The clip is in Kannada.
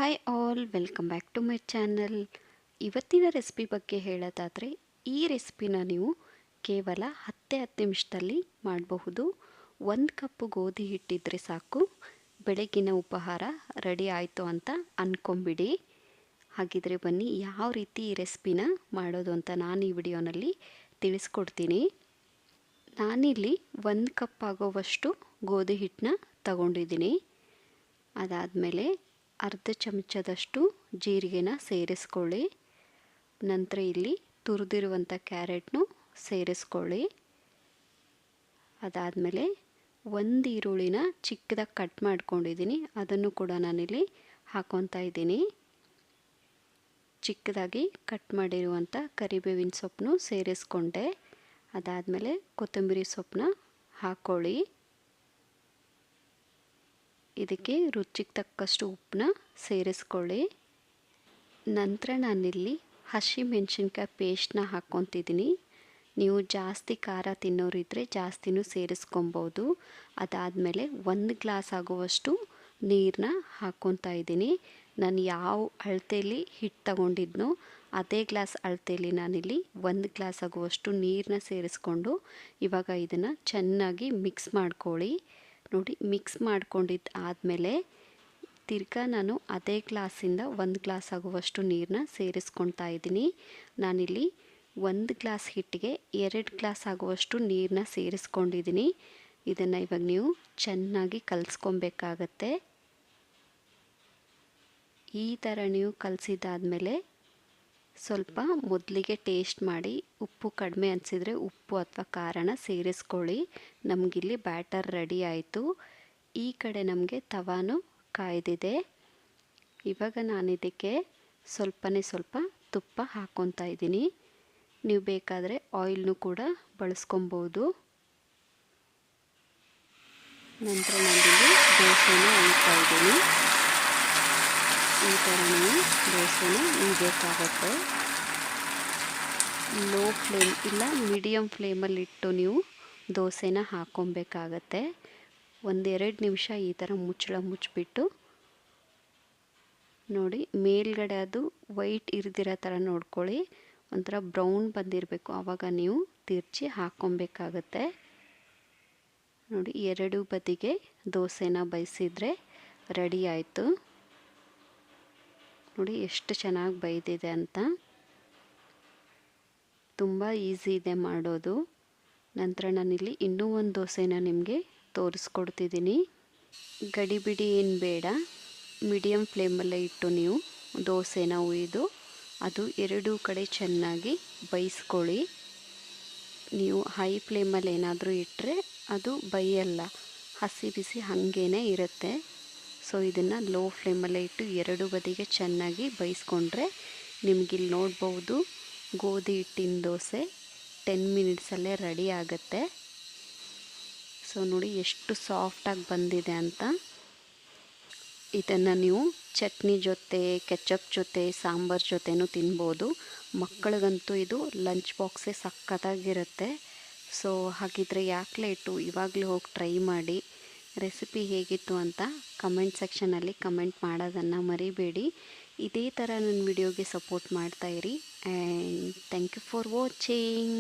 Hi all, welcome back to my channel. ಇವತ್ತಿನ ರೆಸಿಪಿ ಬಗ್ಗೆ ಹೇಳೋದಾದರೆ, ಈ ರೆಸಿಪಿನ ನೀವು ಕೇವಲ 10 ನಿಮಿಷದಲ್ಲಿ ಮಾಡಬಹುದು. 1 ಕಪ್ ಗೋಧಿ ಹಿಟ್ಟಿದ್ರೆ ಸಾಕು, ಬೆಳಗಿನ ಉಪಹಾರ ರೆಡಿ ಆಯಿತು ಅಂತ ಅಂದ್ಕೊಂಬಿಡಿ. ಹಾಗಿದ್ರೆ ಬನ್ನಿ ಯಾವ ರೀತಿ ಈ ರೆಸಿಪಿನ ಮಾಡೋದು ಅಂತ ನಾನು ಈ ವಿಡಿಯೋನಲ್ಲಿ ತಿಳಿಸ್ಕೊಡ್ತೀನಿ. ನಾನಿಲ್ಲಿ 1 ಕಪ್ ಆಗೋವಷ್ಟು ಗೋಧಿ ಹಿಟ್ಟನ್ನ ತಗೊಂಡಿದ್ದೀನಿ. ಅದಾದಮೇಲೆ ಅರ್ಧ ಚಮಚದಷ್ಟು ಜೀರಿಗೆನ ಸೇರಿಸ್ಕೊಳ್ಳಿ. ನಂತರ ಇಲ್ಲಿ ತುರಿದಿರುವಂಥ ಕ್ಯಾರೆಟ್ನು ಸೇರಿಸ್ಕೊಳ್ಳಿ. ಅದಾದಮೇಲೆ 1 ಈರುಳ್ಳಿನ ಚಿಕ್ಕದಾಗಿ ಕಟ್ ಮಾಡ್ಕೊಂಡಿದ್ದೀನಿ, ಅದನ್ನು ಕೂಡ ನಾನಿಲ್ಲಿ ಹಾಕ್ಕೊತಾ ಇದ್ದೀನಿ. ಚಿಕ್ಕದಾಗಿ ಕಟ್ ಮಾಡಿರುವಂಥ ಕರಿಬೇವಿನ ಸೊಪ್ಪನ್ನು ಸೇರಿಸ್ಕೊಂಡೆ. ಅದಾದಮೇಲೆ ಕೊತ್ತಂಬರಿ ಸೊಪ್ಪನ್ನ ಹಾಕ್ಕೊಳ್ಳಿ. ಇದಕ್ಕೆ ರುಚಿಗೆ ತಕ್ಕಷ್ಟು ಉಪ್ಪನ್ನ ಸೇರಿಸ್ಕೊಳ್ಳಿ. ನಂತರ ನಾನಿಲ್ಲಿ ಹಸಿಮೆಣಸಿನ್ಕಾಯಿ ಪೇಸ್ಟ್ನ ಹಾಕ್ಕೊತಿದ್ದೀನಿ. ನೀವು ಜಾಸ್ತಿ ಖಾರ ತಿನ್ನೋರಿದ್ದರೆ ಜಾಸ್ತಿನೂ ಸೇರಿಸ್ಕೊಬೋದು. ಅದಾದಮೇಲೆ 1 ಗ್ಲಾಸ್ ಆಗುವಷ್ಟು ನೀರನ್ನ ಹಾಕ್ಕೊತಾ ಇದ್ದೀನಿ. ನಾನು ಯಾವ ಅಳತೆಯಲ್ಲಿ ಹಿಟ್ಟು ತಗೊಂಡಿದ್ನೋ ಅದೇ ಗ್ಲಾಸ್ ಅಳತೆಯಲ್ಲಿ ನಾನಿಲ್ಲಿ 1 ಗ್ಲಾಸ್ ಆಗುವಷ್ಟು ನೀರನ್ನ ಸೇರಿಸ್ಕೊಂಡು ಇವಾಗ ಇದನ್ನು ಚೆನ್ನಾಗಿ ಮಿಕ್ಸ್ ಮಾಡ್ಕೊಳ್ಳಿ. ನೋಡಿ, ಮಿಕ್ಸ್ ಮಾಡ್ಕೊಂಡಿದ್ದು ಆದಮೇಲೆ ತಿರ್ಗಾ ನಾನು ಅದೇ ಗ್ಲಾಸಿಂದ 1 ಗ್ಲಾಸ್ ಆಗುವಷ್ಟು ನೀರನ್ನ ಸೇರಿಸ್ಕೊತಾ ಇದ್ದೀನಿ. ನಾನಿಲ್ಲಿ 1 ಗ್ಲಾಸ್ ಹಿಟ್ಟಿಗೆ 2 ಗ್ಲಾಸ್ ಆಗುವಷ್ಟು ನೀರನ್ನ ಸೇರಿಸ್ಕೊಂಡಿದ್ದೀನಿ. ಇದನ್ನು ಇವಾಗ ನೀವು ಚೆನ್ನಾಗಿ ಕಲಿಸ್ಕೊಬೇಕಾಗತ್ತೆ. ಈ ಥರ ನೀವು ಕಲಸಿದ್ದಾದಮೇಲೆ ಸ್ವಲ್ಪ ಮೊದಲಿಗೆ ಟೇಸ್ಟ್ ಮಾಡಿ, ಉಪ್ಪು ಕಡಿಮೆ ಅನಿಸಿದರೆ ಉಪ್ಪು ಅಥವಾ ಖಾರನ ಸೇರಿಸ್ಕೊಳ್ಳಿ. ನಮಗಿಲ್ಲಿ ಬ್ಯಾಟರ್ ರೆಡಿ ಆಯಿತು. ಈ ಕಡೆ ನಮಗೆ ತವಾನು ಕಾಯ್ದಿದೆ. ಇವಾಗ ನಾನು ಇದಕ್ಕೆ ಸ್ವಲ್ಪ ತುಪ್ಪ ಹಾಕ್ಕೊತಾ ಇದ್ದೀನಿ. ನೀವು ಬೇಕಾದರೆ ಆಯಿಲ್ನು ಕೂಡ ಬಳಸ್ಕೊಬೋದು. ನಂತರ ನಾನಿಲ್ಲಿ ದೋಸೆನ ಹುಯ್ತಾ ಇದ್ದೀನಿ. ಈ ಥರ ನೀವು ದೋಸೆನ ಹುಯ್ಬೇಕಾಗತ್ತೆ. ಲೋ ಫ್ಲೇಮ್ ಇಲ್ಲ ಮೀಡಿಯಮ್ ಫ್ಲೇಮಲ್ಲಿಟ್ಟು ನೀವು ದೋಸೆನ ಹಾಕ್ಕೊಬೇಕಾಗತ್ತೆ. 1-2 ನಿಮಿಷ ಈ ಥರ ಮುಚ್ಚಳ ಮುಚ್ಚಿಬಿಟ್ಟು ನೋಡಿ, ಮೇಲ್ಗಡೆ ಅದು ವೈಟ್ ಇರ್ದಿರೋ ಥರ ನೋಡ್ಕೊಳ್ಳಿ. ಒಂಥರ ಬ್ರೌನ್ ಬಂದಿರಬೇಕು, ಆವಾಗ ನೀವು ತಿರ್ಚಿ ಹಾಕ್ಕೊಬೇಕಾಗತ್ತೆ. ನೋಡಿ, 2 ಬದಿಗೆ ದೋಸೆನ ಬೇಯಿಸಿದ್ರೆ ರೆಡಿ ಆಯಿತು. ನೋಡಿ ಎಷ್ಟು ಚೆನ್ನಾಗಿ ಬೇಯ್ದಿದೆ ಅಂತ. ತುಂಬ ಈಸಿ ಇದೆ ಮಾಡೋದು. ನಂತರ ನಾನಿಲ್ಲಿ ಇನ್ನೂ ಒಂದು ದೋಸೆನ ನಿಮಗೆ ತೋರಿಸ್ಕೊಡ್ತಿದ್ದೀನಿ. ಗಡಿಬಿಡಿ ಏನು ಬೇಡ, ಮೀಡಿಯಮ್ ಫ್ಲೇಮಲ್ಲೇ ಇಟ್ಟು ನೀವು ದೋಸೆನ ಹುಯ್ದು ಅದು 2 ಕಡೆ ಚೆನ್ನಾಗಿ ಬೇಯಿಸ್ಕೊಳ್ಳಿ. ನೀವು ಹೈ ಫ್ಲೇಮಲ್ಲಿ ಏನಾದರೂ ಇಟ್ಟರೆ ಅದು ಬೇಯಲ್ಲ, ಹಸಿ ಬಿಸಿ ಹಾಗೇ ಇರುತ್ತೆ. ಸೊ ಇದನ್ನು ಲೋ ಫ್ಲೇಮಲ್ಲೇ ಇಟ್ಟು 2 ಬದಿಗೆ ಚೆನ್ನಾಗಿ ಬೇಯಿಸ್ಕೊಂಡ್ರೆ ನಿಮಗಿಲ್ಲಿ ನೋಡ್ಬೋದು ಗೋಧಿ ಹಿಟ್ಟಿನ ದೋಸೆ 10 ಮಿನಿಟ್ಸಲ್ಲೇ ರೆಡಿ ಆಗುತ್ತೆ. ಸೊ ನೋಡಿ ಎಷ್ಟು ಸಾಫ್ಟಾಗಿ ಬಂದಿದೆ ಅಂತ. ಇದನ್ನು ನೀವು ಚಟ್ನಿ ಜೊತೆ, ಕೆಚಪ್ ಜೊತೆ, ಸಾಂಬಾರು ಜೊತೆನೂ ತಿನ್ಬೋದು. ಮಕ್ಕಳಿಗಂತೂ ಇದು ಲಂಚ್ ಬಾಕ್ಸೇ ಸಖತ್ತಾಗಿರುತ್ತೆ. ಸೊ ಹಾಗಿದ್ರೆ ಯಾಕೆ ಲೇಟು, ಇವಾಗಲೇ ಹೋಗಿ ಟ್ರೈ ಮಾಡಿ. ರೆಸಿಪಿ ಹೇಗಿತ್ತು ಅಂತ ಕಮೆಂಟ್ ಸೆಕ್ಷನಲ್ಲಿ ಕಮೆಂಟ್ ಮಾಡೋದನ್ನು ಮರಿಬೇಡಿ. ಇದೇ ಥರ ನನ್ನ ವಿಡಿಯೋಗೆ ಸಪೋರ್ಟ್ ಮಾಡ್ತಾಯಿರಿ. And thank you for watching.